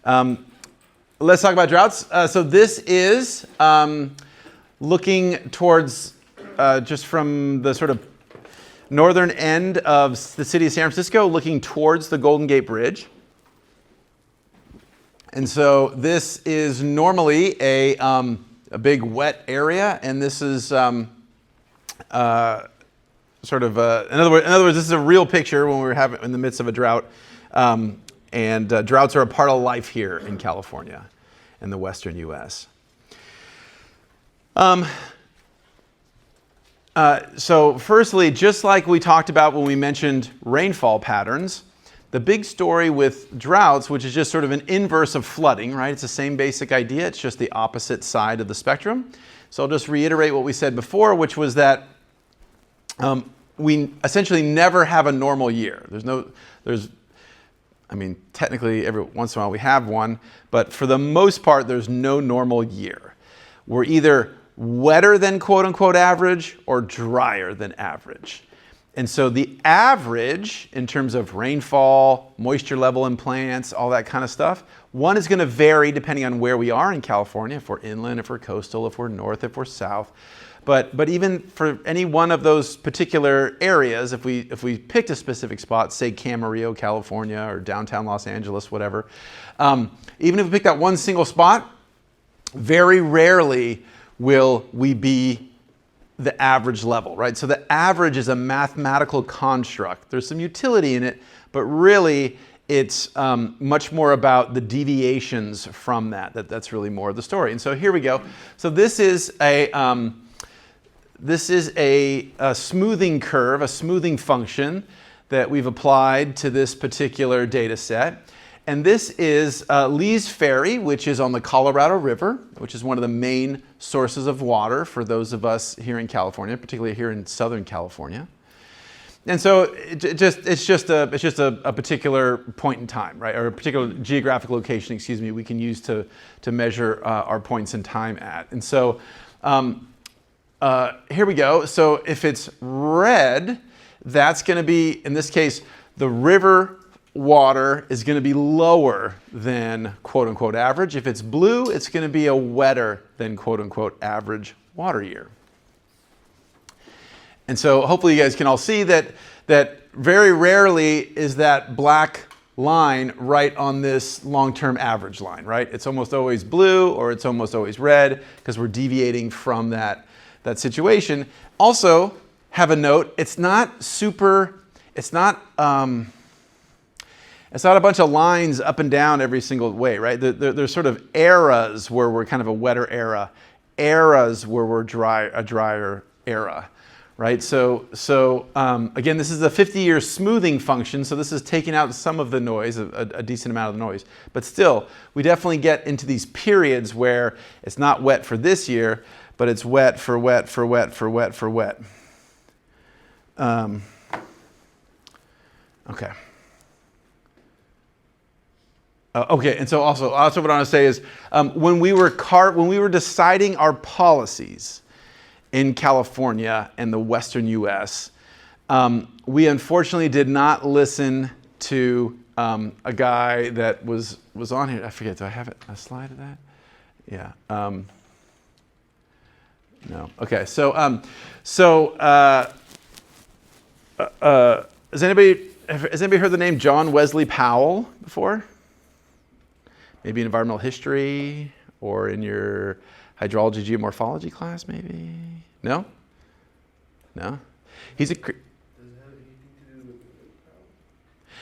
Let's talk about droughts. So this is looking towards just from the sort of northern end of the city of San Francisco, looking towards the Golden Gate Bridge. And so this is normally a big wet area, and this is sort of in other words, this is a real picture when we're in the midst of a drought. And droughts are a part of life here in California and the western U.S. So firstly, just like we talked about when we mentioned rainfall patterns, the big story with droughts, which is just sort of an inverse of flooding, right? It's the same basic idea. It's just the opposite side of the spectrum. So I'll just reiterate what we said before, which was that we essentially never have a normal year. Technically every once in a while we have one, but for the most part, there's no normal year. We're either wetter than quote unquote average or drier than average. And so the average in terms of rainfall, moisture level in plants, all that kind of stuff, one is going to vary depending on where we are in California, if we're inland, if we're coastal, if we're north, if we're south. But even for any one of those particular areas, if we picked a specific spot, say Camarillo, California, or downtown Los Angeles, whatever, even if we pick that one single spot, very rarely will we be the average level, right? So the average is a mathematical construct. There's some utility in it, but really it's much more about the deviations from that's really more of the story. And so here we go. So this is a smoothing curve, a smoothing function that we've applied to this particular data set. And this is Lee's Ferry, which is on the Colorado River, which is one of the main sources of water for those of us here in California, particularly here in Southern California. And so it's just a particular point in time, right? Or a particular geographic location, we can use to measure our points in time at. And so here we go. So if it's red, that's going to be, in this case, the river water is going to be lower than quote unquote average. If it's blue, it's going to be a wetter than quote unquote average water year. And so hopefully you guys can all see that very rarely is that black line right on this long-term average line, right? It's almost always blue or it's almost always red because we're deviating from that situation. Also, have a note, it's not a bunch of lines up and down every single way, right? There's sort of eras where we're kind of a wetter era, eras where we're a drier era, right? So again, this is a 50-year smoothing function, so this is taking out some of the noise, a decent amount of the noise. But still, we definitely get into these periods where it's not wet for this year, but it's wet for wet for wet for wet for wet. Okay. Okay, and so also what I want to say is when we were deciding our policies in California and the Western U.S., we unfortunately did not listen to a guy that was on here. I forget. Do I have a slide of that? Yeah. No. Okay. So has anybody heard the name John Wesley Powell before? Maybe in environmental history or in your hydrology geomorphology class, maybe? No? No? Does it have anything to do with Lake Powell?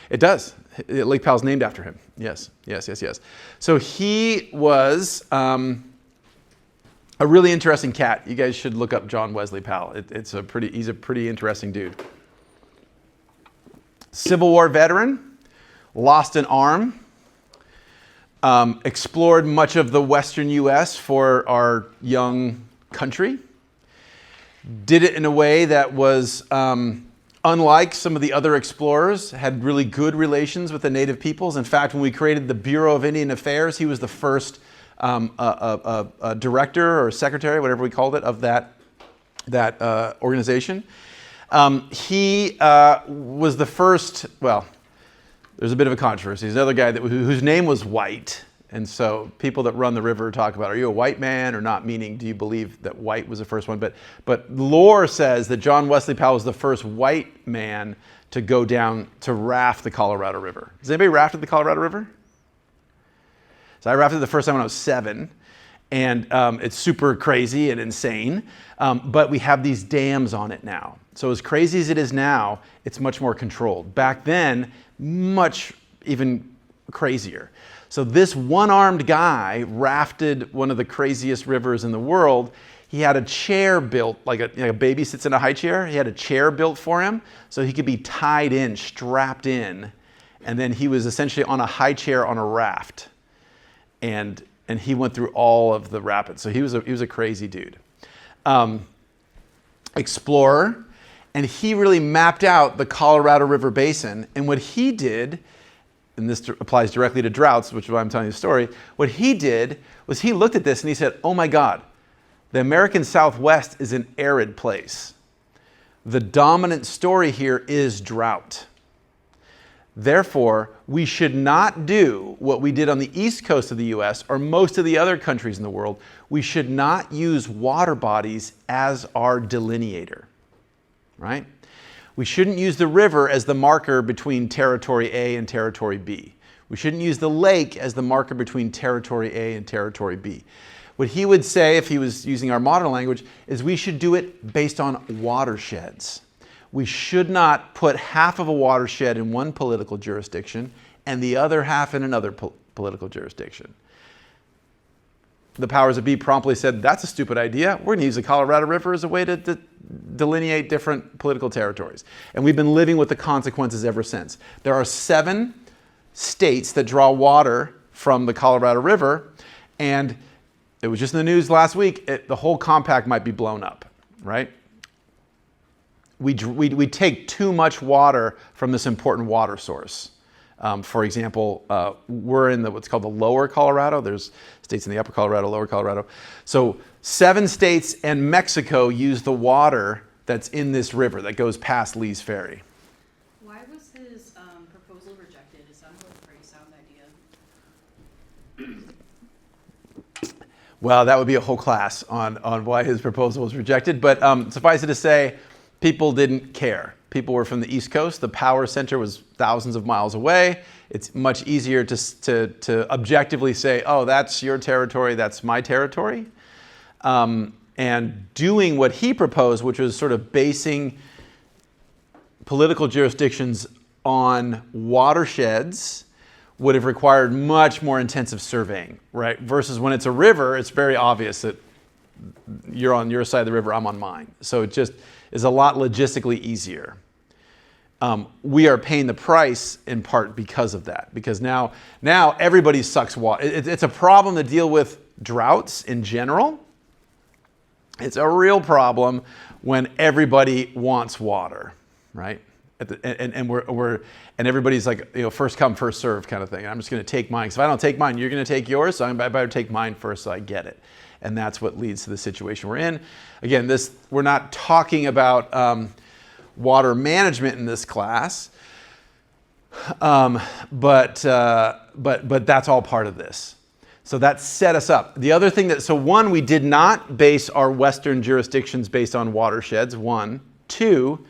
It does. Lake Powell's named after him. Yes. So he was a really interesting cat. You guys should look up John Wesley Powell. He's a pretty interesting dude. Civil War veteran, lost an arm. Explored much of the Western U.S. for our young country. Did it in a way that was unlike some of the other explorers, had really good relations with the native peoples. In fact, when we created the Bureau of Indian Affairs, he was the first director or secretary, whatever we called it, of that organization. He was the first, well, there's a bit of a controversy. There's another guy whose name was White, And so people that run the river talk about, are you a white man or not? Meaning, do you believe that white was the first one? But lore says that John Wesley Powell was the first white man to go down to raft the Colorado River. Has anybody rafted the Colorado River? So I rafted the first time when I was 7. And it's super crazy and insane. But we have these dams on it now. So as crazy as it is now, it's much more controlled. Back then, much even crazier. So this one-armed guy rafted one of the craziest rivers in the world. He had a chair built, like a baby sits in a high chair. He had a chair built for him so he could be tied in, strapped in. And then he was essentially on a high chair on a raft. And he went through all of the rapids. So he was a crazy dude. Explorer. And he really mapped out the Colorado River Basin. And what he did, and this applies directly to droughts, which is why I'm telling you the story, what he did was he looked at this and he said, oh my God, the American Southwest is an arid place. The dominant story here is drought. Therefore, we should not do what we did on the east coast of the US or most of the other countries in the world. We should not use water bodies as our delineator, right? We shouldn't use the river as the marker between territory A and territory B. We shouldn't use the lake as the marker between territory A and territory B. What he would say, if he was using our modern language, is we should do it based on watersheds. We should not put half of a watershed in one political jurisdiction and the other half in another political jurisdiction. The powers that be promptly said, that's a stupid idea. We're going to use the Colorado River as a way to delineate different political territories. And we've been living with the consequences ever since. There are 7 states that draw water from the Colorado River, and it was just in the news last week, the whole compact might be blown up, right? We take too much water from this important water source. For example, we're in what's called the lower Colorado. There's states in the upper Colorado, lower Colorado. So 7 states and Mexico use the water that's in this river that goes past Lee's Ferry. Why was his proposal rejected? It sounded like a pretty sound idea. Well, that would be a whole class on why his proposal was rejected. But suffice it to say, people didn't care. People were from the East Coast. The power center was thousands of miles away. It's much easier to objectively say, oh, that's your territory, that's my territory. And doing what he proposed, which was sort of basing political jurisdictions on watersheds, would have required much more intensive surveying, right? Versus when it's a river, it's very obvious that you're on your side of the river, I'm on mine. So it just is a lot logistically easier. We are paying the price in part because of that. Because now everybody sucks water. It's a problem to deal with droughts in general. It's a real problem when everybody wants water, right? And everybody's like, first come, first serve kind of thing. And I'm just going to take mine. So if I don't take mine, you're going to take yours. So I better take mine first so I get it. And that's what leads to the situation we're in. Again, we're not talking about water management in this class, but that's all part of this. So that set us up. The other thing one, we did not base our Western jurisdictions based on watersheds, 1. 2,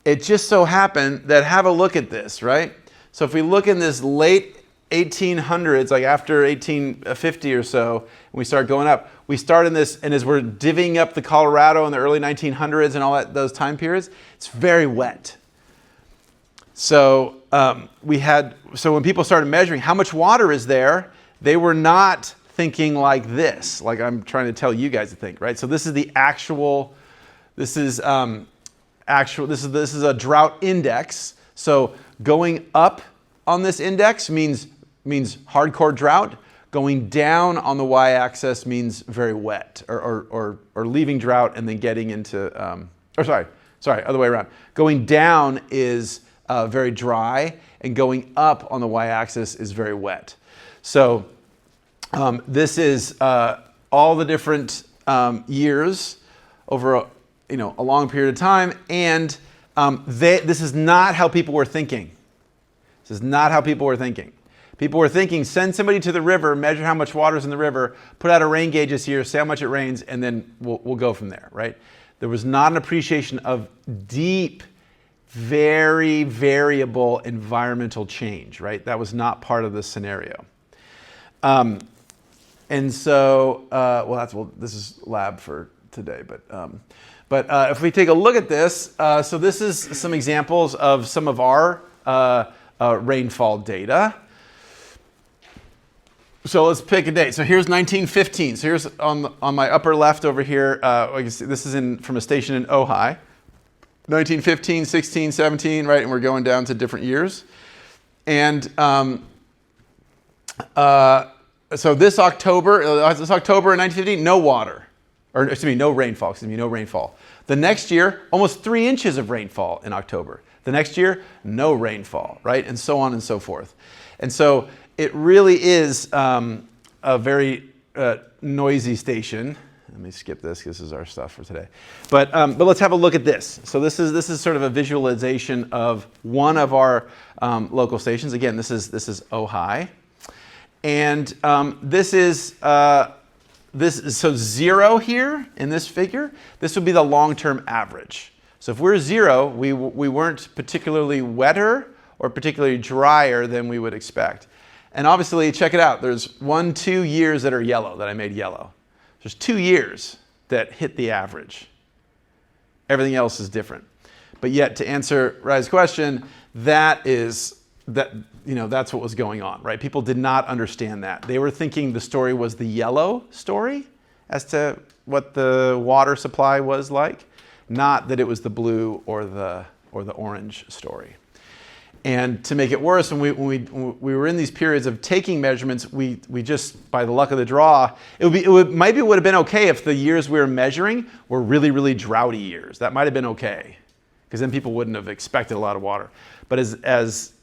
it just so happened that, have a look at this, right? So if we look in this late 1800s, like after 1850 or so, and we start going up, we start in this, and as we're divvying up the Colorado in the early 1900s and all those time periods, it's very wet. So when people started measuring how much water is there, they were not thinking like this, like I'm trying to tell you guys to think, right? So this is the actual. This is a drought index. So going up on this index means hardcore drought. Going down on the y-axis means very wet, or leaving drought and then getting into. Other way around. Going down is very dry, and going up on the y-axis is very wet. So this is all the different years over a long period of time, and this is not how people were thinking. This is not how people were thinking. People were thinking, send somebody to the river, measure how much water's in the river, put out a rain gauge this year, say how much it rains, and then we'll go from there, right? There was not an appreciation of deep, very variable environmental change, right? That was not part of the scenario. And so, this is lab for today, but if we take a look at this, so this is some examples of some of our rainfall data. So let's pick a date. So here's 1915. So here's on my upper left over here. This is from a station in Ojai. 1915, 16, 17, right? And we're going down to different years. And so this October in 1915, no water. Or excuse me, no rainfall. No rainfall. The next year, almost 3 inches of rainfall in October. The next year, no rainfall, right? And so on and so forth. And so it really is a very noisy station. Let me skip this because this is our stuff for today. But let's have a look at this. So this is sort of a visualization of one of our local stations. Again, this is Ojai, and this is so 0 here in this figure. This would be the long-term average. So if we're 0, we weren't particularly wetter or particularly drier than we would expect. And obviously, check it out. There's 2 years that are yellow, that I made yellow. There's 2 years that hit the average. Everything else is different. But yet, to answer Rai's question, that's what was going on, right? People did not understand that. They were thinking the story was the yellow story as to what the water supply was like, not that it was the blue or the orange story. And to make it worse, when we were in these periods of taking measurements, we just, by the luck of the draw, it would have been okay if the years we were measuring were really, really droughty years. That might have been okay, because then people wouldn't have expected a lot of water. But as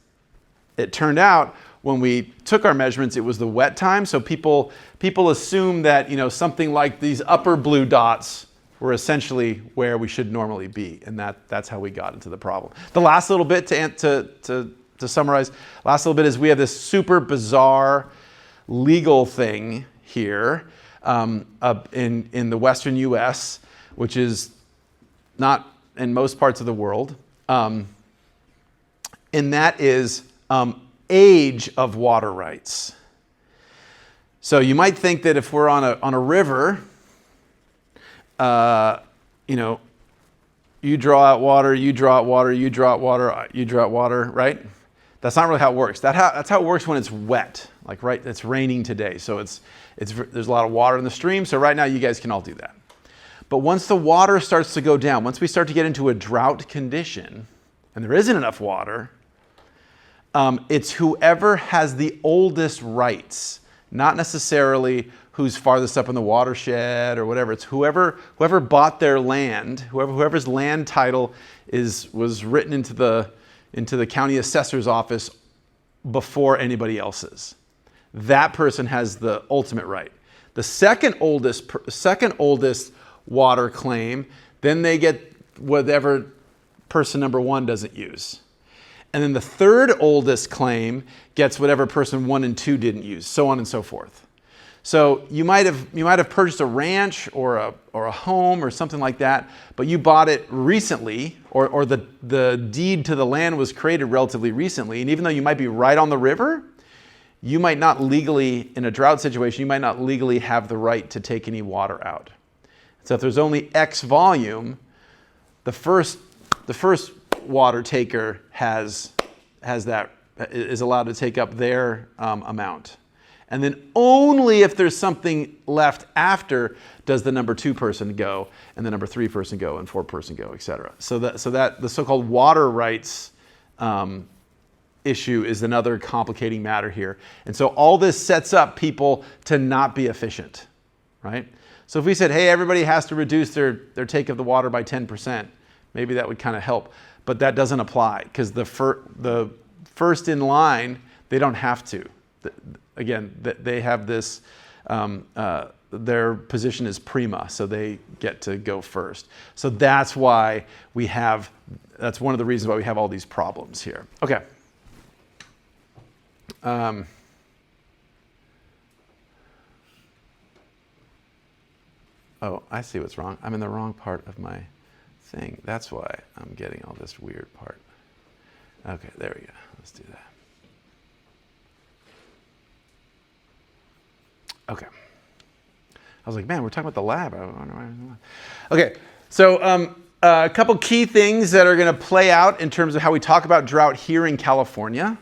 it turned out, when we took our measurements, it was the wet time. So people assume that something like these upper blue dots were essentially where we should normally be, and that's how we got into the problem. The last little bit to summarize, last little bit is we have this super bizarre legal thing here in the Western U.S., which is not in most parts of the world, and that is age of water rights. So you might think that if we're on a river, you draw out water, you draw out water, you draw out water, you draw out water, right? That's not really how it works. That's how it works when it's wet, like right, it's raining today. So there's a lot of water in the stream. So right now you guys can all do that. But once the water starts to go down, once we start to get into a drought condition, and there isn't enough water, it's whoever has the oldest rights, not necessarily who's farthest up in the watershed or whatever. It's whoever bought their land, whoever's land title was written into the county assessor's office before anybody else's. That person has the ultimate right. The second oldest water claim, then they get whatever person number 1 doesn't use. And then the third oldest claim gets whatever person 1 and 2 didn't use, so on and so forth. So you might have purchased a ranch or a home or something like that, but you bought it recently, or the deed to the land was created relatively recently, and even though you might be right on the river, you might not legally, in a drought situation, you might not legally have the right to take any water out. So if there's only X volume, the first water taker is allowed to take up their amount. And then only if there's something left after does the number 2 person go, and the number 3 person go, and 4 person go, et cetera. So that the so-called water rights issue is another complicating matter here. And so all this sets up people to not be efficient, right? So if we said, hey, everybody has to reduce their take of the water by 10%, maybe that would kind of help. But that doesn't apply, because the first in line, they don't have to. Again, they have this, their position is prima, so they get to go first. So that's why one of the reasons why we have all these problems here. Okay. Oh, I see what's wrong. I'm in the wrong part of my thing. That's why I'm getting all this weird part. Okay, there we go. Let's do that. Okay. I was like, man, we're talking about the lab. I wonder why. Okay, so a couple key things that are going to play out in terms of how we talk about drought here in California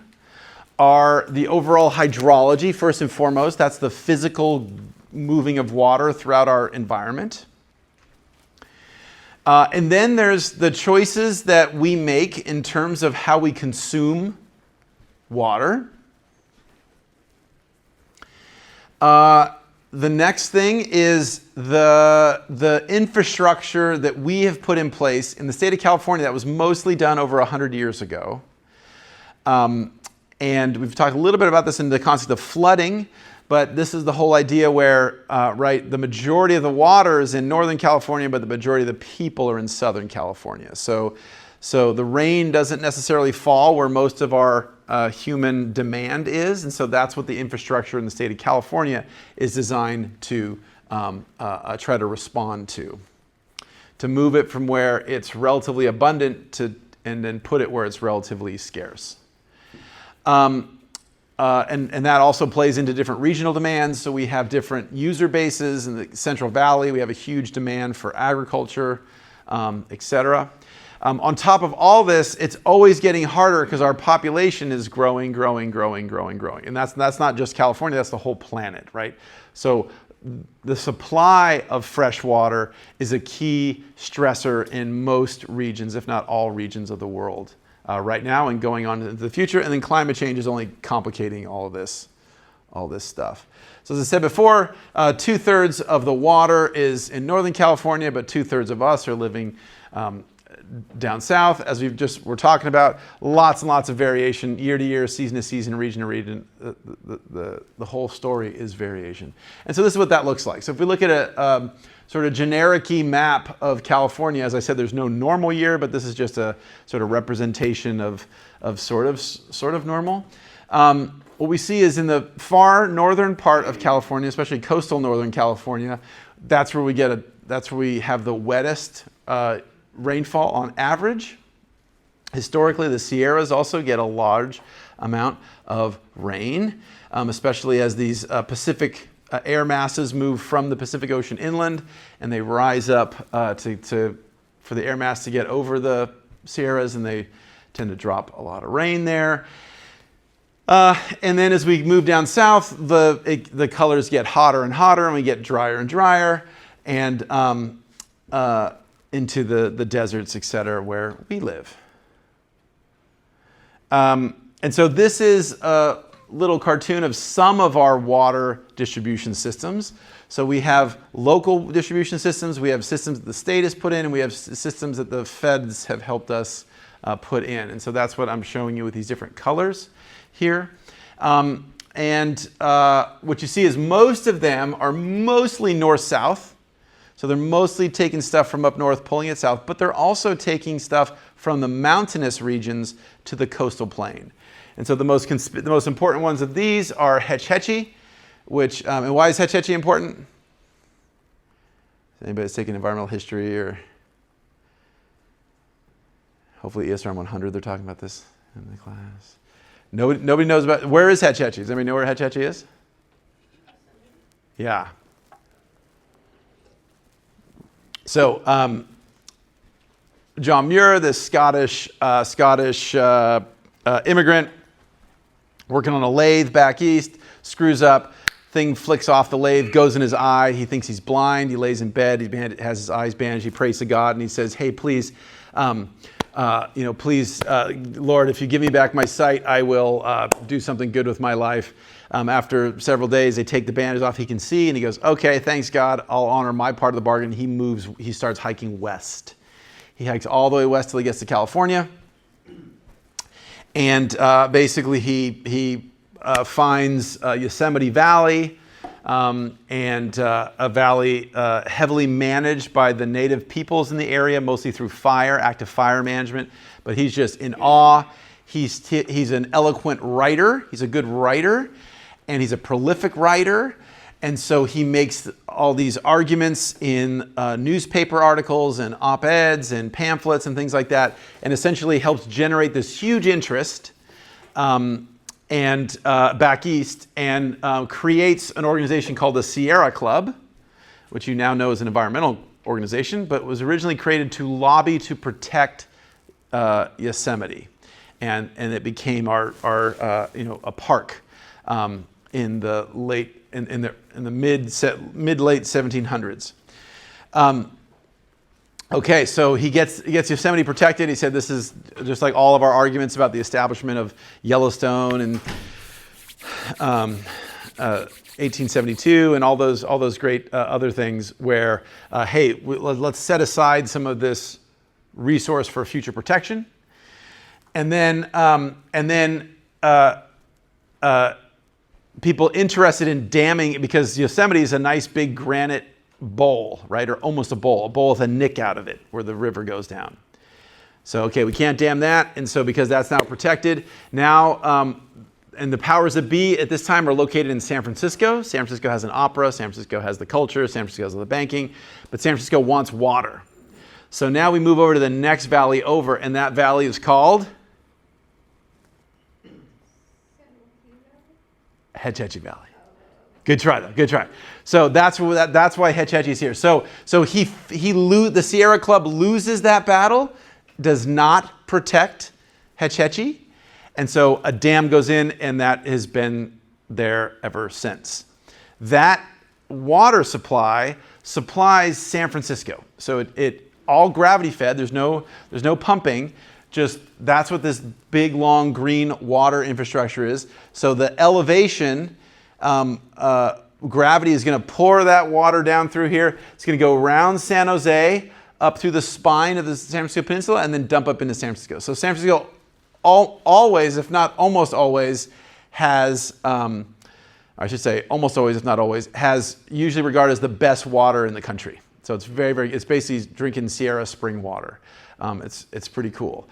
are the overall hydrology, first and foremost. That's the physical moving of water throughout our environment. And then there's the choices that we make in terms of how we consume water. The next thing is the infrastructure that we have put in place in the state of California that was mostly done over 100 years ago. And we've talked a little bit about this in the concept of flooding, but this is the whole idea where, the majority of the water is in Northern California, but the majority of the people are in Southern California. So the rain doesn't necessarily fall where most of our human demand is, and so that's what the infrastructure in the state of California is designed to try to respond to move it from where it's relatively abundant and then put it where it's relatively scarce. And that also plays into different regional demands. So we have different user bases. In the Central Valley, we have a huge demand for agriculture, et cetera. On top of all this, it's always getting harder because our population is growing. And that's not just California, that's the whole planet, right? So the supply of fresh water is a key stressor in most regions, if not all regions of the world right now and going on into the future. And then climate change is only complicating all this stuff. So as I said before, 2/3 of the water is in Northern California, but 2/3 of us are living down south, as we're talking about. Lots and lots of variation, year to year, season to season, region to region. The whole story is variation. And so this is what that looks like. So if we look at a sort of generic-y map of California, as I said, there's no normal year, but this is just a sort of representation of sort of normal. What we see is in the far northern part of California, especially coastal Northern California, that's where we have the wettest rainfall on average. Historically, the Sierras also get a large amount of rain, especially as these Pacific air masses move from the Pacific Ocean inland, and they rise up for the air mass to get over the Sierras, and they tend to drop a lot of rain there. And then as we move down south, the colors get hotter and hotter, and we get drier and drier, and into the deserts, et cetera, where we live. And so this is a little cartoon of some of our water distribution systems. So we have local distribution systems, we have systems that the state has put in, and we have systems that the feds have helped us put in. And so that's what I'm showing you with these different colors here. And what you see is most of them are mostly north-south. So they're mostly taking stuff from up north, pulling it south, but they're also taking stuff from the mountainous regions to the coastal plain. And so the most important ones of these are Hetch Hetchy, which, and why is Hetch Hetchy important? Anybody that's taking environmental history, or hopefully ESRM 100, they're talking about this in the class. Nobody knows about, where is Hetch Hetchy? Does anybody know where Hetch Hetchy is? Yeah. So John Muir, this Scottish immigrant, working on a lathe back east, screws up, thing flicks off the lathe, goes in his eye. He thinks he's blind. He lays in bed. He has his eyes bandaged. He prays to God, and he says, "Hey, please, please, Lord, if you give me back my sight, I will do something good with my life." After several days, they take the bandage off. He can see, and he goes, "Okay, thanks God. I'll honor my part of the bargain." He starts hiking west. He hikes all the way west till he gets to California. And basically, he finds Yosemite Valley, and a valley heavily managed by the native peoples in the area, mostly through active fire management. But he's just in awe. He's an eloquent writer. He's a good writer, and he's a prolific writer. And so he makes all these arguments in newspaper articles and op-eds and pamphlets and things like that, and essentially helps generate this huge interest back east, and creates an organization called the Sierra Club, which you now know is an environmental organization, but was originally created to lobby to protect Yosemite, and it became our a park in the mid late 1700s. Okay, so he gets Yosemite protected. He said this is just like all of our arguments about the establishment of Yellowstone and 1872 and all those great other things where, hey, let's set aside some of this resource for future protection. And then people interested in damming, because Yosemite is a nice big granite bowl, right? Or almost a bowl with a nick out of it where the river goes down. So, okay, we can't dam that. And so because that's now protected, now, and the powers that be at this time are located in San Francisco. San Francisco has an opera. San Francisco has the culture. San Francisco has the banking. But San Francisco wants water. So now we move over to the next valley over, and that valley is called Hetch Hetchy Valley. Good try, though. Good try. So that's why Hetch Hetchy's here. So the Sierra Club loses that battle, does not protect Hetch Hetchy, and so a dam goes in, and that has been there ever since. That water supply supplies San Francisco. So it all gravity fed. There's no pumping. Just that's what this big long green water infrastructure is. So the elevation, gravity is going to pour that water down through here. It's going to go around San Jose, up through the spine of the San Francisco Peninsula, and then dump up into San Francisco. So San Francisco always, if not almost always, has, I should say almost always, if not always, has usually regarded as the best water in the country. So it's it's basically drinking Sierra spring water. It's pretty cool.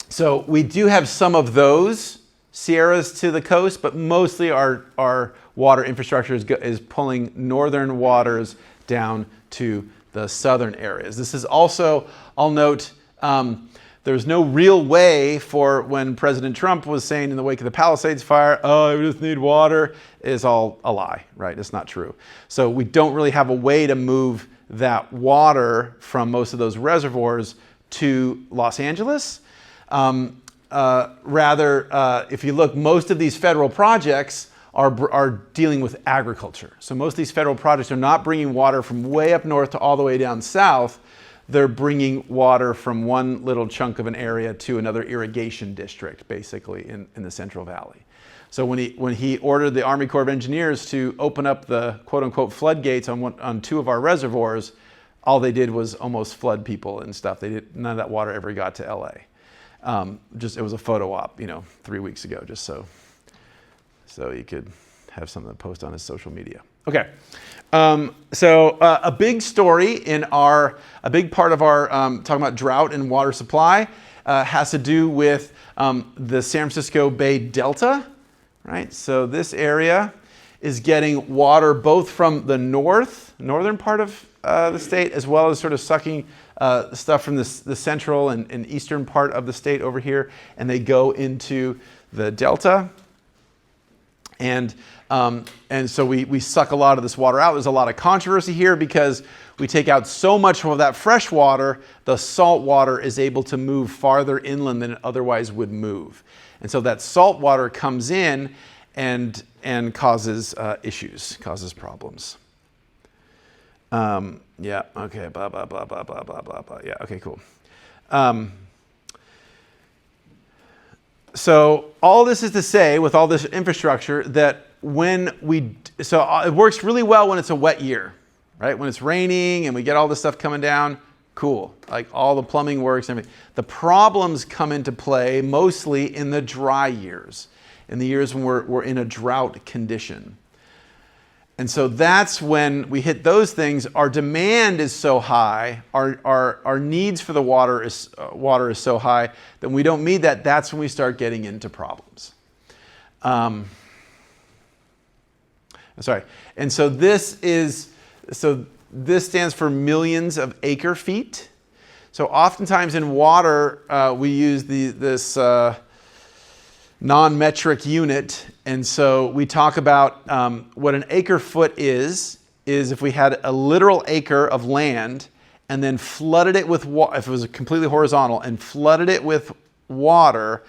So we do have some of those Sierras to the coast, but mostly our water infrastructure is pulling northern waters down to the southern areas. This is also, I'll note, there's no real way for when President Trump was saying in the wake of the Palisades fire, oh, we just need water, is all a lie, right? It's not true. So we don't really have a way to move that water from most of those reservoirs to Los Angeles. Rather, if you look, most of these federal projects are dealing with agriculture. So most of these federal projects are not bringing water from way up north to all the way down south. They're bringing water from one little chunk of an area to another irrigation district, basically in the Central Valley. So when he ordered the Army Corps of Engineers to open up the quote-unquote floodgates on two of our reservoirs, all they did was almost flood people and stuff. None of that water ever got to LA. It was a photo op, 3 weeks ago, just so he could have something to post on his social media. Okay, so a big story a big part of our talking about drought and water supply has to do with the San Francisco Bay Delta, right? So this area is getting water both from the northern part of the state, as well as sort of sucking stuff from the central and eastern part of the state over here, and they go into the delta. And so we suck a lot of this water out. There's a lot of controversy here because we take out so much of that fresh water, the salt water is able to move farther inland than it otherwise would move. And so that salt water comes in and causes issues, causes problems. Yeah, okay, blah, blah, blah, blah, blah, blah, blah, blah. Yeah, okay, cool. So all this is to say, with all this infrastructure, that it works really well when it's a wet year, right? When it's raining and we get all this stuff coming down, cool. Like all the plumbing works and everything. The problems come into play mostly in the dry years, in the years when we're in a drought condition. And so that's when we hit those things. Our demand is so high, our needs for the water is so high that when we don't meet that, that's when we start getting into problems. Sorry. And so this stands for millions of acre feet. So oftentimes in water, we use this non-metric unit. And so we talk about what an acre foot is if we had a literal acre of land and then flooded it with water, if it was completely horizontal, and flooded it with water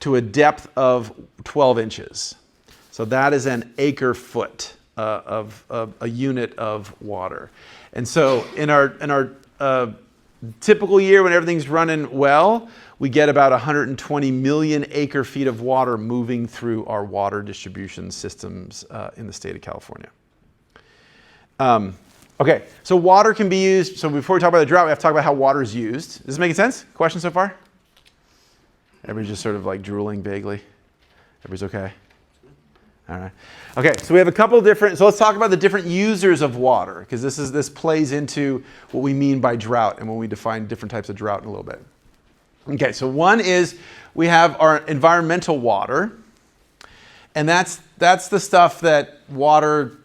to a depth of 12 inches. So that is an acre foot of a unit of water. And so in our typical year when everything's running well, we get about 120 million acre feet of water moving through our water distribution systems in the state of California. Okay, so water can be used. So before we talk about the drought, we have to talk about how water is used. Is this making sense? Questions so far? Everybody's just sort of like drooling vaguely. Everybody's okay? All right. Okay, so we have a couple different, so let's talk about the different users of water, because this plays into what we mean by drought and when we define different types of drought in a little bit. Okay, so one is we have our environmental water, and that's the stuff that water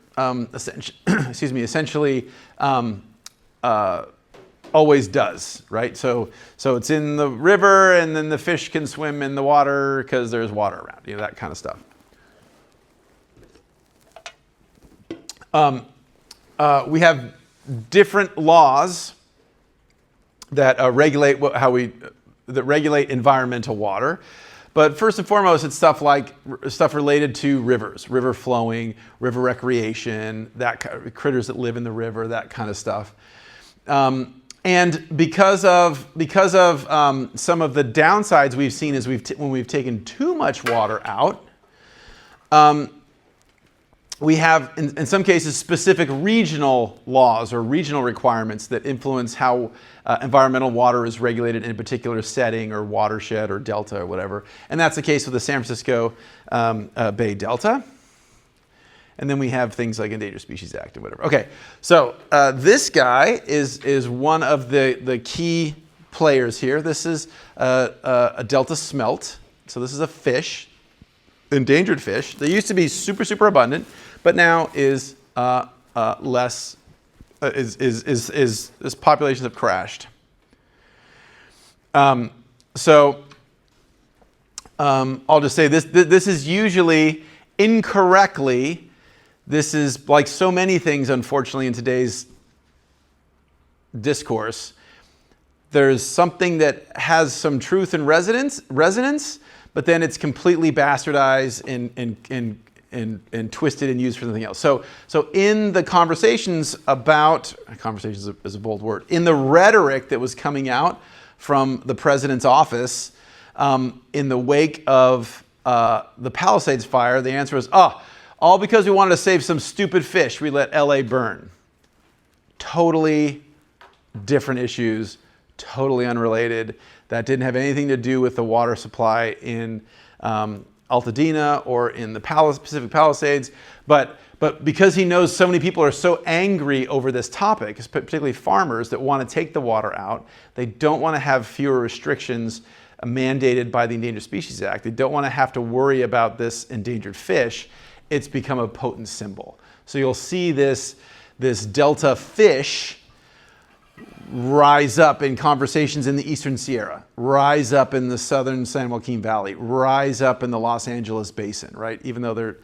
essentially always does, right? So it's in the river, and then the fish can swim in the water because there's water around, that kind of stuff. We have different laws that regulate regulate environmental water. But first and foremost, it's stuff related to rivers, river flowing, river recreation, critters that live in the river, that kind of stuff. And because of some of the downsides we've seen is when we've taken too much water out, we have, in some cases, specific regional laws or regional requirements that influence how environmental water is regulated in a particular setting or watershed or delta or whatever. And that's the case with the San Francisco Bay Delta. And then we have things like Endangered Species Act and whatever. Okay, so this guy is one of the key players here. This is a delta smelt. So this is a fish, endangered fish. They used to be super, super abundant, but now is less. Is populations have crashed. So I'll just say this. This is usually incorrectly. This is like so many things, unfortunately, in today's discourse. There's something that has some truth and resonance, but then it's completely bastardized and twisted and used for something else. So in the conversations is a bold word, in the rhetoric that was coming out from the president's office in the wake of the Palisades fire, the answer was, all because we wanted to save some stupid fish, we let LA burn. Totally different issues, totally unrelated. That didn't have anything to do with the water supply in Altadena or in the Pacific Palisades, but because he knows so many people are so angry over this topic, particularly farmers that want to take the water out, they don't want to have fewer restrictions mandated by the Endangered Species Act. They don't want to have to worry about this endangered fish. It's become a potent symbol. So you'll see this delta fish rise up in conversations in the Eastern Sierra, rise up in the southern San Joaquin Valley, rise up in the Los Angeles Basin, right? Even though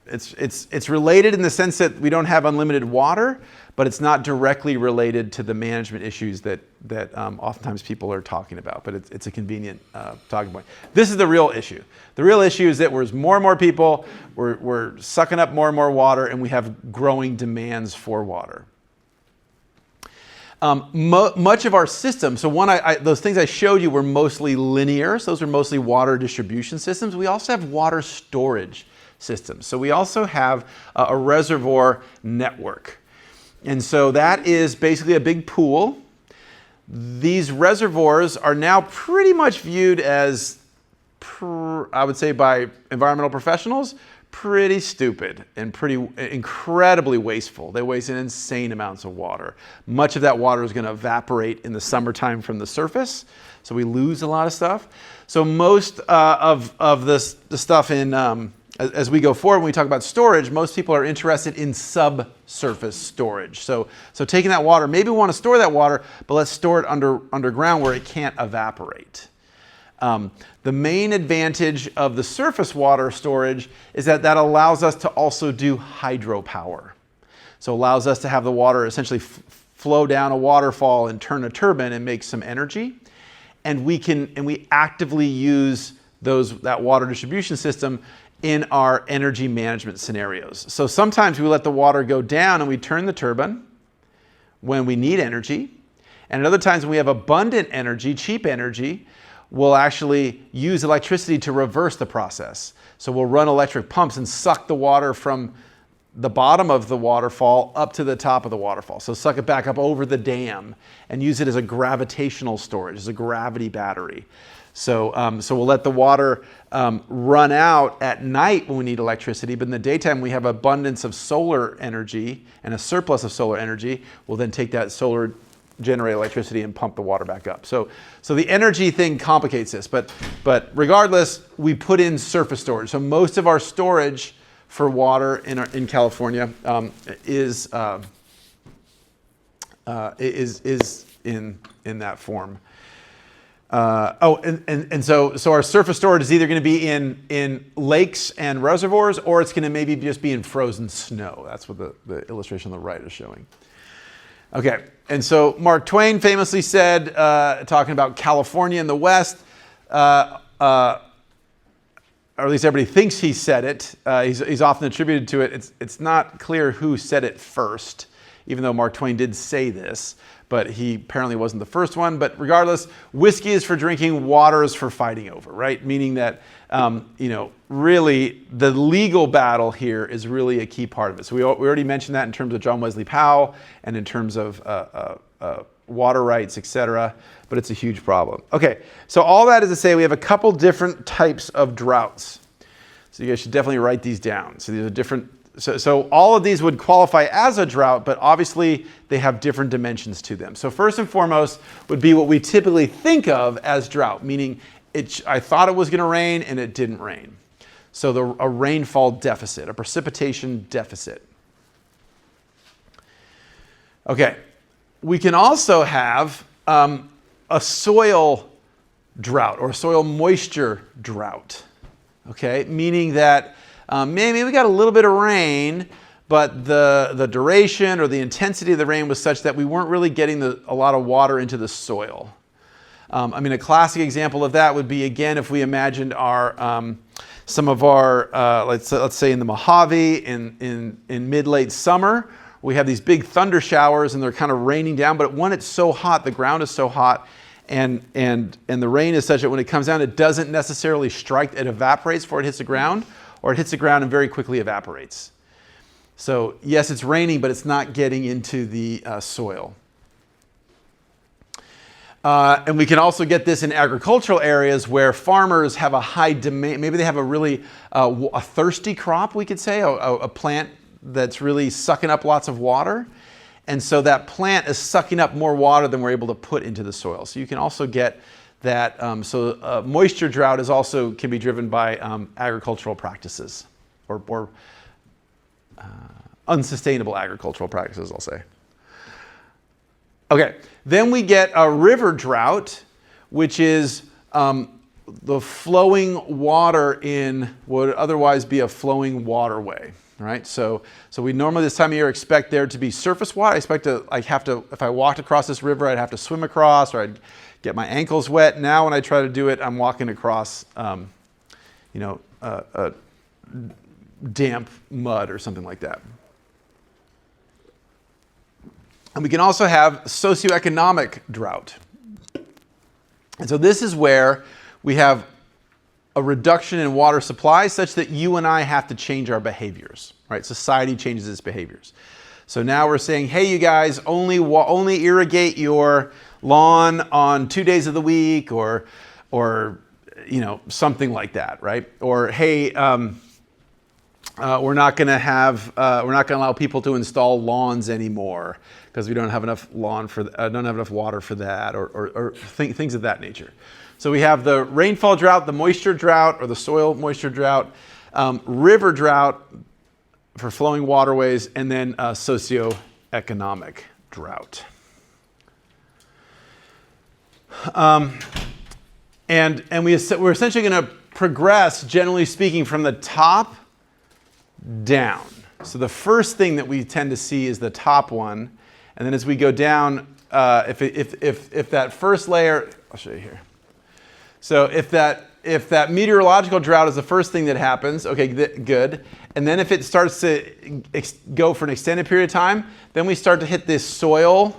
it's related in the sense that we don't have unlimited water, but it's not directly related to the management issues that oftentimes people are talking about. But it's a convenient talking point. This is the real issue. The real issue is that there's more and more people, we're sucking up more and more water, and we have growing demands for water. Much of our system, so those things I showed you were mostly linear, so those are mostly water distribution systems. We also have water storage systems. So we also have a reservoir network. And so that is basically a big pool. These reservoirs are now pretty much viewed as, I would say by environmental professionals, pretty stupid and incredibly wasteful. They waste insane amounts of water. Much of that water is going to evaporate in the summertime from the surface, so we lose a lot of stuff. So most of the stuff in as we go forward, when we talk about storage, most people are interested in subsurface storage. So taking that water, maybe we want to store that water, but let's store it underground where it can't evaporate. The main advantage of the surface water storage is that allows us to also do hydropower. So it allows us to have the water essentially flow down a waterfall and turn a turbine and make some energy. And we actively use that water distribution system in our energy management scenarios. So sometimes we let the water go down and we turn the turbine when we need energy. And at other times when we have abundant energy, cheap energy, we'll actually use electricity to reverse the process. So we'll run electric pumps and suck the water from the bottom of the waterfall up to the top of the waterfall. So suck it back up over the dam and use it as a gravitational storage, as a gravity battery. So we'll let the water run out at night when we need electricity, but in the daytime we have abundance of solar energy and a surplus of solar energy. We'll then take that solar generate electricity and pump the water back up. So the energy thing complicates this, but regardless, we put in surface storage. So most of our storage for water in California is in that form. So our surface storage is either going to be in lakes and reservoirs, or it's going to maybe just be in frozen snow. That's what the illustration on the right is showing. Okay, and so Mark Twain famously said, talking about California in the West, or at least everybody thinks he said it. He's often attributed to it. It's not clear who said it first, even though Mark Twain did say this, but he apparently wasn't the first one. But regardless, whiskey is for drinking, water is for fighting over, right? Meaning that, really the legal battle here is really a key part of it. So we already mentioned that in terms of John Wesley Powell and in terms of water rights, etc., but it's a huge problem. Okay, so all that is to say we have a couple different types of droughts. So you guys should definitely write these down. So these are different. So all of these would qualify as a drought, but obviously they have different dimensions to them. So first and foremost would be what we typically think of as drought, meaning I thought it was going to rain and it didn't rain. So a rainfall deficit, a precipitation deficit. Okay, we can also have a soil drought or soil moisture drought. Okay, meaning that maybe we got a little bit of rain, but the duration or the intensity of the rain was such that we weren't really getting a lot of water into the soil. A classic example of that would be, again, if we imagined some of our, let's say in the Mojave in mid-late summer, we have these big thunder showers and they're kind of raining down, but when it's so hot, the ground is so hot, and the rain is such that when it comes down, it doesn't necessarily strike, it evaporates before it hits the ground, or it hits the ground and very quickly evaporates. So yes, it's raining, but it's not getting into the soil. And we can also get this in agricultural areas where farmers have a high demand. Maybe they have a really a thirsty crop, we could say, a plant that's really sucking up lots of water. And so that plant is sucking up more water than we're able to put into the soil. So you can also get that. Moisture drought can be driven by agricultural practices or unsustainable agricultural practices, I'll say. Okay, then we get a river drought, which is the flowing water in what would otherwise be a flowing waterway, right? So we normally this time of year expect there to be surface water. I expect if I walked across this river, I'd have to swim across, or I'd get my ankles wet. Now when I try to do it, I'm walking across, damp mud or something like that. And we can also have socioeconomic drought. And so this is where we have a reduction in water supply such that you and I have to change our behaviors, right? Society changes its behaviors. So now we're saying, hey, you guys, only irrigate your lawn on 2 days of the week, or something like that, right? Or hey, we're not going to allow people to install lawns anymore because we don't have enough water for that, or things of that nature. So we have the rainfall drought, the moisture drought, or the soil moisture drought, river drought for flowing waterways, and then socioeconomic drought. And we're essentially going to progress, generally speaking, from the top down. So the first thing that we tend to see is the top one, and then as we go down, if that first layer, I'll show you here. So if that meteorological drought is the first thing that happens, okay, good. And then if it starts to go for an extended period of time, then we start to hit this soil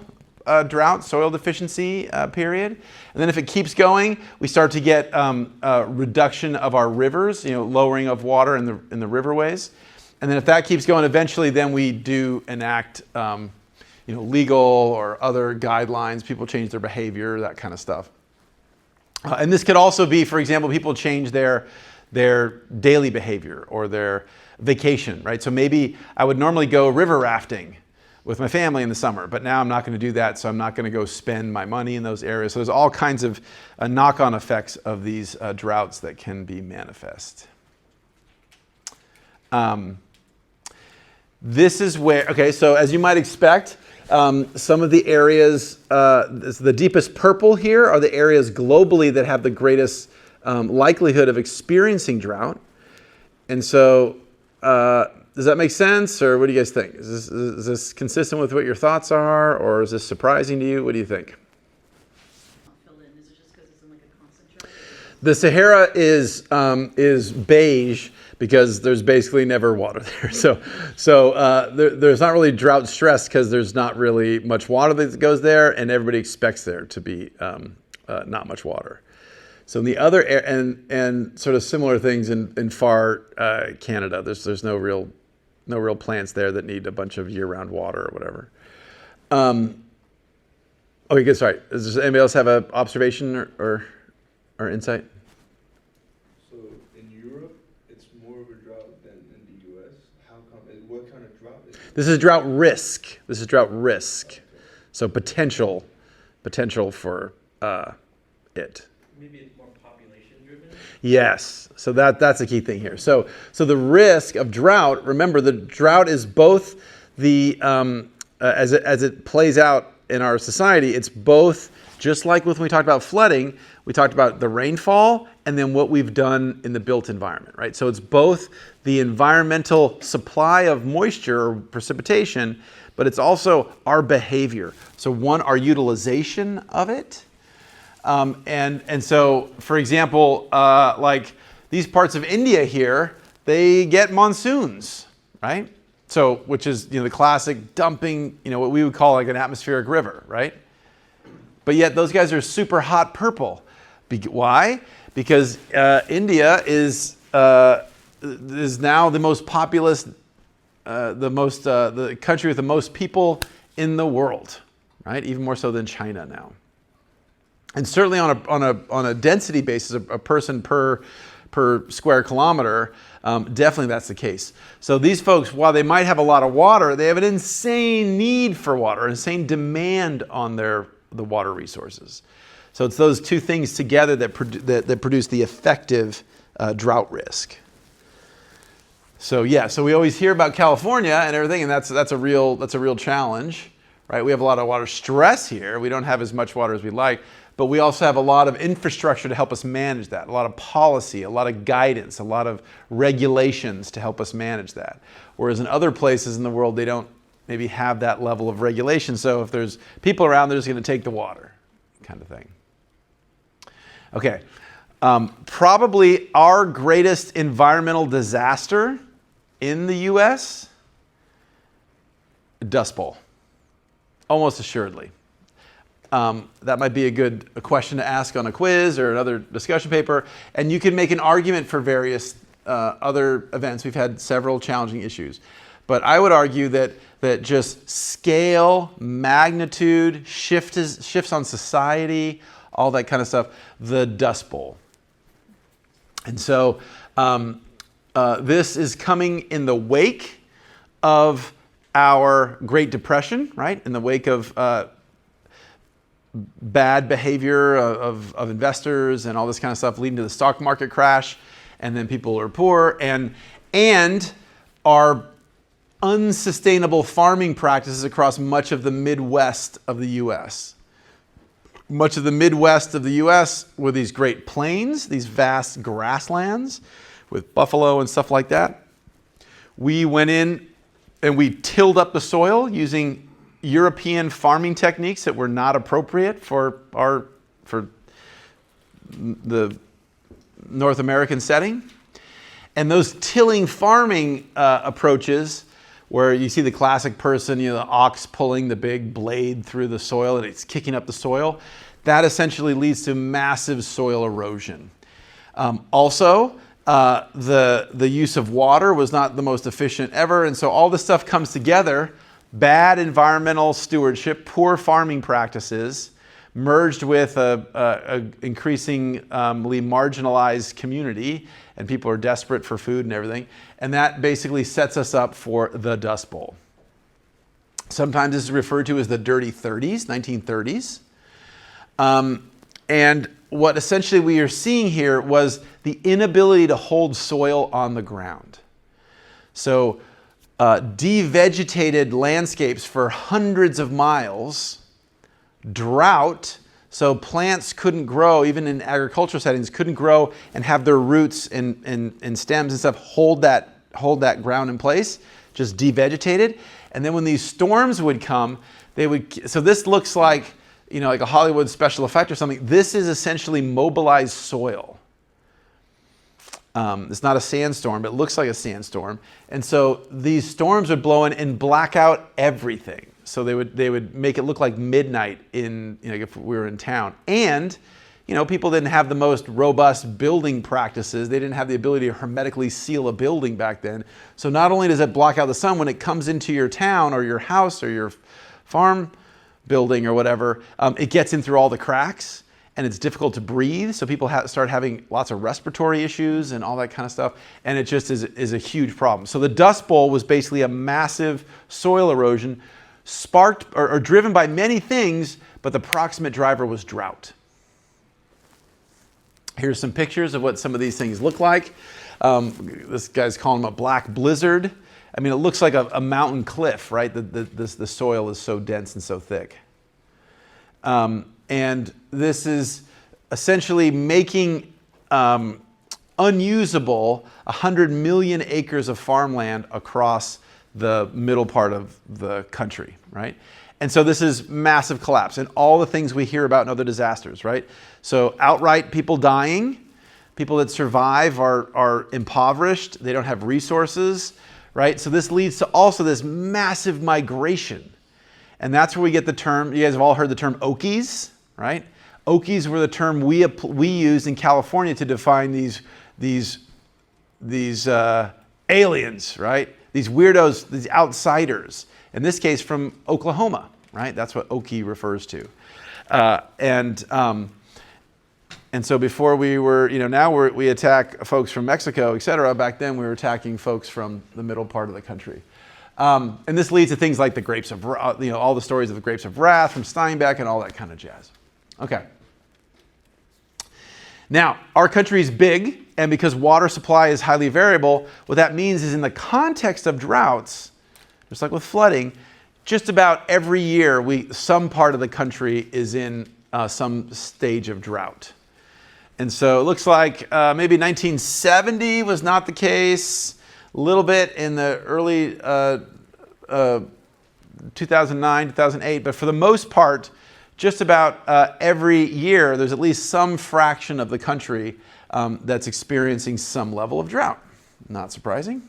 drought, soil deficiency period. And then if it keeps going, we start to get a reduction of our rivers, lowering of water in the riverways. And then if that keeps going, eventually then we do enact legal or other guidelines. People change their behavior, that kind of stuff. And this could also be, for example, people change their daily behavior or their vacation, right? So maybe I would normally go river rafting with my family in the summer, but now I'm not going to do that, so I'm not going to go spend my money in those areas. So there's all kinds of knock-on effects of these droughts that can be manifest. This is where, okay, so as you might expect, some of the areas, the deepest purple here are the areas globally that have the greatest likelihood of experiencing drought. And so, does that make sense, or what do you guys think? Is this consistent with what your thoughts are, or is this surprising to you? What do you think? Is it just because it's in like a concentrate? The Sahara is beige because there's basically never water there. So there's not really drought stress because there's not really much water that goes there, and everybody expects there to be not much water. So in the other and sort of similar things in far Canada, there's no real plants there that need a bunch of year-round water or whatever. Okay, good. Sorry. Does anybody else have an observation or insight? So in Europe, it's more of a drought than in the U.S. How come? What kind of drought is it? This is drought risk. Okay. So potential for it. Maybe it's more population driven? Yes. So that's a key thing here. So the risk of drought, remember the drought is both the, as it plays out in our society, it's both, just like when we talked about flooding, we talked about the rainfall and then what we've done in the built environment, right? So it's both the environmental supply of moisture or precipitation, but it's also our behavior. So one, our utilization of it. And so, for example, like these parts of India here, they get monsoons, right? So, which is, the classic dumping, what we would call like an atmospheric river, right? But yet those guys are super hot purple. Why? Because India is now the most populous, the country with the most people in the world, right? Even more so than China now. And certainly on a density basis, a person per square kilometer, definitely that's the case. So these folks, while they might have a lot of water, they have an insane need for water, an insane demand on the water resources. So it's those two things together that produce the effective drought risk. So so we always hear about California and everything, and that's a real challenge, right? We have a lot of water stress here. We don't have as much water as we'd like. But we also have a lot of infrastructure to help us manage that, a lot of policy, a lot of guidance, a lot of regulations to help us manage that. Whereas in other places in the world, they don't maybe have that level of regulation. So if there's people around, they're just going to take the water, kind of thing. Okay, probably our greatest environmental disaster in the U.S., Dust Bowl, almost assuredly. That might be a question to ask on a quiz or another discussion paper. And you can make an argument for various other events. We've had several challenging issues. But I would argue that just scale, magnitude, shifts on society, all that kind of stuff, the Dust Bowl. And so this is coming in the wake of our Great Depression, right? In the wake of bad behavior of investors and all this kind of stuff leading to the stock market crash. and then people are poor, and our unsustainable farming practices across much of the Midwest of the U.S. Much of the Midwest of the U.S. were these great plains, these vast grasslands with buffalo and stuff like that. We went in and we tilled up the soil using European farming techniques that were not appropriate for the North American setting. And those tilling farming approaches, where you see the classic person, the ox pulling the big blade through the soil and it's kicking up the soil, that essentially leads to massive soil erosion. Also, the use of water was not the most efficient ever, and so all this stuff comes together: bad environmental stewardship, poor farming practices, merged with a increasingly marginalized community, and people are desperate for food and everything, and that basically sets us up for the Dust Bowl. Sometimes this is referred to as the Dirty 30s, 1930s. And what essentially we are seeing here was the inability to hold soil on the ground. So devegetated landscapes for hundreds of miles, drought, so plants couldn't grow, even in agricultural settings, couldn't grow and have their roots and stems and stuff hold that ground in place, just devegetated. And then when these storms would come, so this looks like, like a Hollywood special effect or something. This is essentially mobilized soil. It's not a sandstorm, but it looks like a sandstorm. And so these storms would blow in and black out everything. So they would make it look like midnight if we were in town. And, people didn't have the most robust building practices. They didn't have the ability to hermetically seal a building back then. So not only does it block out the sun, when it comes into your town or your house or your farm building or whatever, it gets in through all the cracks, and it's difficult to breathe. So people start having lots of respiratory issues and all that kind of stuff. And it just is a huge problem. So the Dust Bowl was basically a massive soil erosion sparked or driven by many things, but the proximate driver was drought. Here's some pictures of what some of these things look like. This guy's calling them a black blizzard. I mean, it looks like a mountain cliff, right? The soil is so dense and so thick. And this is essentially making unusable 100 million acres of farmland across the middle part of the country, right? And so this is massive collapse and all the things we hear about in other disasters, right? So outright people dying, people that survive are impoverished, they don't have resources, right? So this leads to also this massive migration. And that's where we get the term, you guys have all heard the term Okies, right? Okies were the term we used in California to define these aliens, right? These weirdos, these outsiders. In this case, from Oklahoma, right? That's what Okie refers to. And so before we were, now we attack folks from Mexico, et cetera. Back then we were attacking folks from the middle part of the country. And this leads to things like the grapes of, all the stories of the grapes of wrath from Steinbeck and all that kind of jazz. Okay. Now, our country is big, and because water supply is highly variable, what that means is in the context of droughts, just like with flooding, just about every year some part of the country is in some stage of drought. And so it looks like maybe 1970 was not the case, a little bit in the early 2009, 2008, but for the most part, just about every year, there's at least some fraction of the country that's experiencing some level of drought. Not surprising.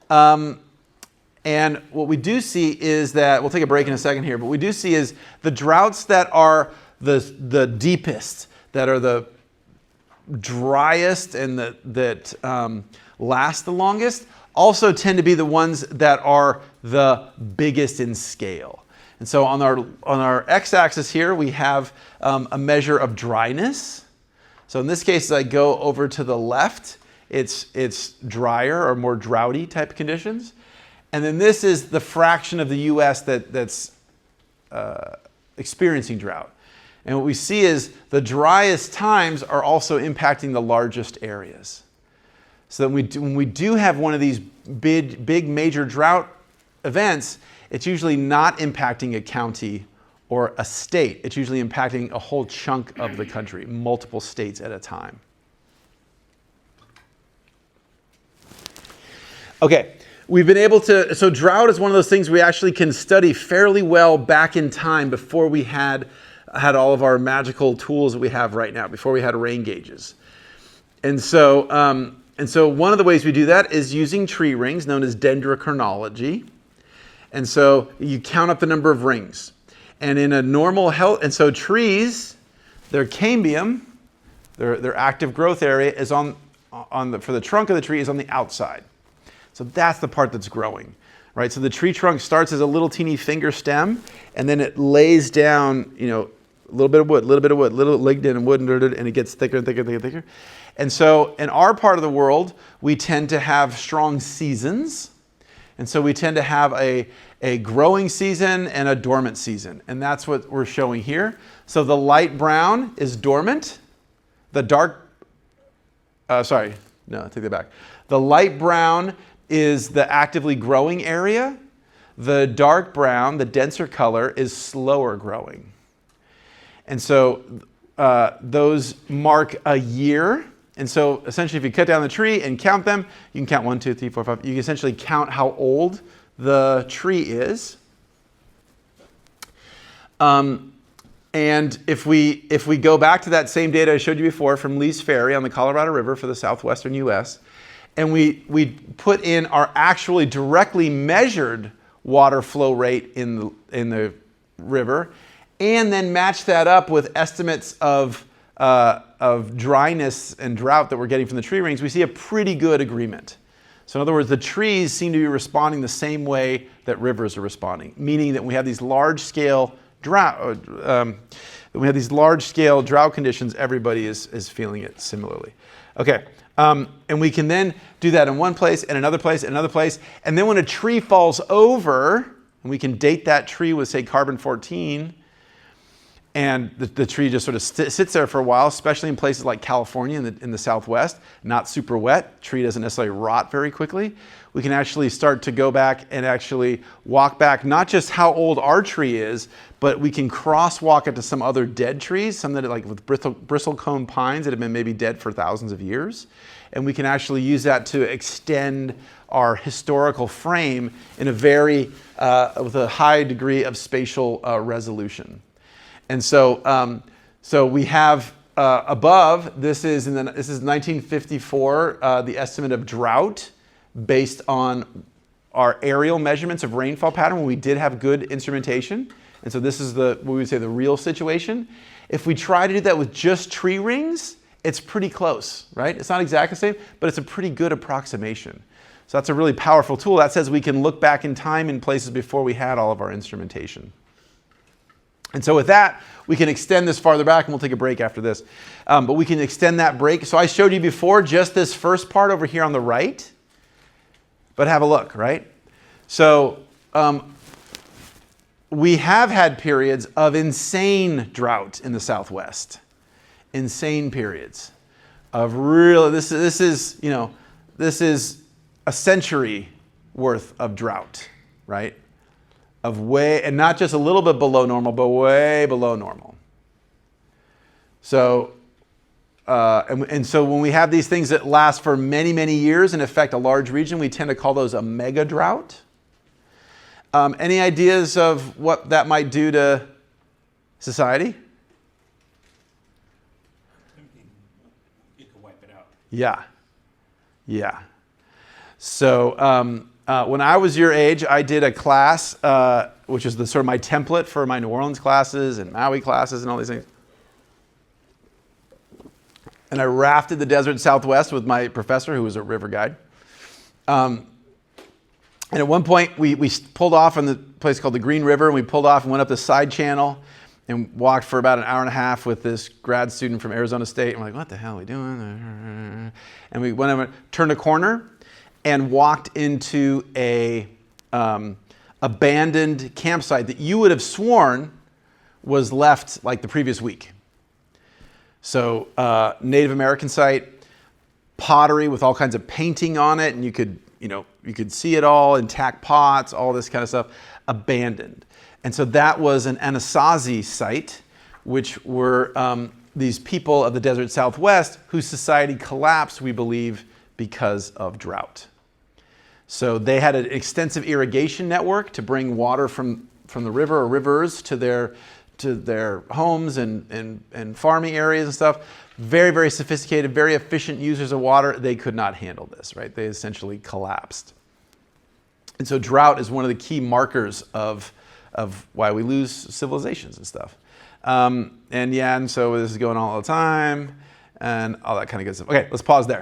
And what we do see is that, we'll take a break in a second here, but what we do see is the droughts that are the deepest, that are the driest and that last the longest, also tend to be the ones that are the biggest in scale. And so on our x-axis here, we have a measure of dryness. So in this case, as I go over to the left, it's drier or more droughty type conditions. And then this is the fraction of the U.S. that's experiencing drought. And what we see is the driest times are also impacting the largest areas. So that when we do have one of these big major drought events, it's usually not impacting a county or a state. It's usually impacting a whole chunk of the country, multiple states at a time. Okay, we've been able to, so drought is one of those things we actually can study fairly well back in time before we had all of our magical tools that we have right now, before we had rain gauges. And so one of the ways we do that is using tree rings, known as dendrochronology. And so you count up the number of rings. And in a normal health, and so trees, their cambium, their active growth area is for the trunk of the tree is on the outside. So that's the part that's growing, right? So the tree trunk starts as a little teeny finger stem, and then it lays down, a little bit of wood, little lignin and wood, and it gets thicker and thicker and thicker and thicker. And so in our part of the world, we tend to have strong seasons. And so we tend to have a growing season and a dormant season. And that's what we're showing here. So the light brown is dormant. The dark, take that back. The light brown is the actively growing area. The dark brown, the denser color, is slower growing. And so those mark a year. And so essentially if you cut down the tree and count them, you can count 1, 2, 3, 4, 5. You can essentially count how old the tree is. And if we go back to that same data I showed you before from Lee's Ferry on the Colorado River for the southwestern US, and we put in our actually directly measured water flow rate in the river, and then match that up with estimates of dryness and drought that we're getting from the tree rings, we see a pretty good agreement. So in other words, the trees seem to be responding the same way that rivers are responding, meaning that we have these large-scale drought. Drought conditions, everybody is feeling it similarly. Okay, and we can then do that in one place, and another place, and another place, and then when a tree falls over, and we can date that tree with, say, carbon-14, and the tree just sort of sits there for a while, especially in places like California in the Southwest, not super wet. Tree doesn't necessarily rot very quickly. We can actually start to go back and actually walk back, not just how old our tree is, but we can crosswalk it to some other dead trees, some that are like with bristlecone pines that have been maybe dead for thousands of years. And we can actually use that to extend our historical frame in a with a high degree of spatial resolution. And so, we have above, this is 1954, the estimate of drought based on our aerial measurements of rainfall pattern when we did have good instrumentation. And so this is what we would say the real situation. If we try to do that with just tree rings, it's pretty close, right? It's not exactly the same, but it's a pretty good approximation. So that's a really powerful tool. That says we can look back in time in places before we had all of our instrumentation. And so with that, we can extend this farther back, and we'll take a break after this. But we can extend that break. So I showed you before just this first part over here on the right. But have a look, right? So we have had periods of insane drought in the Southwest. Insane periods of real, this is a century worth of drought, right? And not just a little bit below normal, but way below normal. So, and so when we have these things that last for many, many years and affect a large region, we tend to call those a mega-drought. Any ideas of what that might do to society? You could wipe it out. Yeah. So, when I was your age, I did a class, which is sort of my template for my New Orleans classes and Maui classes and all these things. And I rafted the desert Southwest with my professor, who was a river guide. And at one point, we pulled off on the place called the Green River, and we pulled off and went up the side channel and walked for about an hour and a half with this grad student from Arizona State. And we're like, what the hell are we doing? And we went over, turned a corner, and walked into a abandoned campsite that you would have sworn was left like the previous week. So Native American site, pottery with all kinds of painting on it, and you could see it all, intact pots, all this kind of stuff, abandoned. And so that was an Anasazi site, which were these people of the desert Southwest whose society collapsed, we believe, because of drought. So they had an extensive irrigation network to bring water from the river or rivers to their homes and farming areas and stuff. Very, very sophisticated, very efficient users of water. They could not handle this, right? They essentially collapsed. And so drought is one of the key markers of why we lose civilizations and stuff. And so this is going on all the time and all that kind of good stuff. Okay, let's pause there.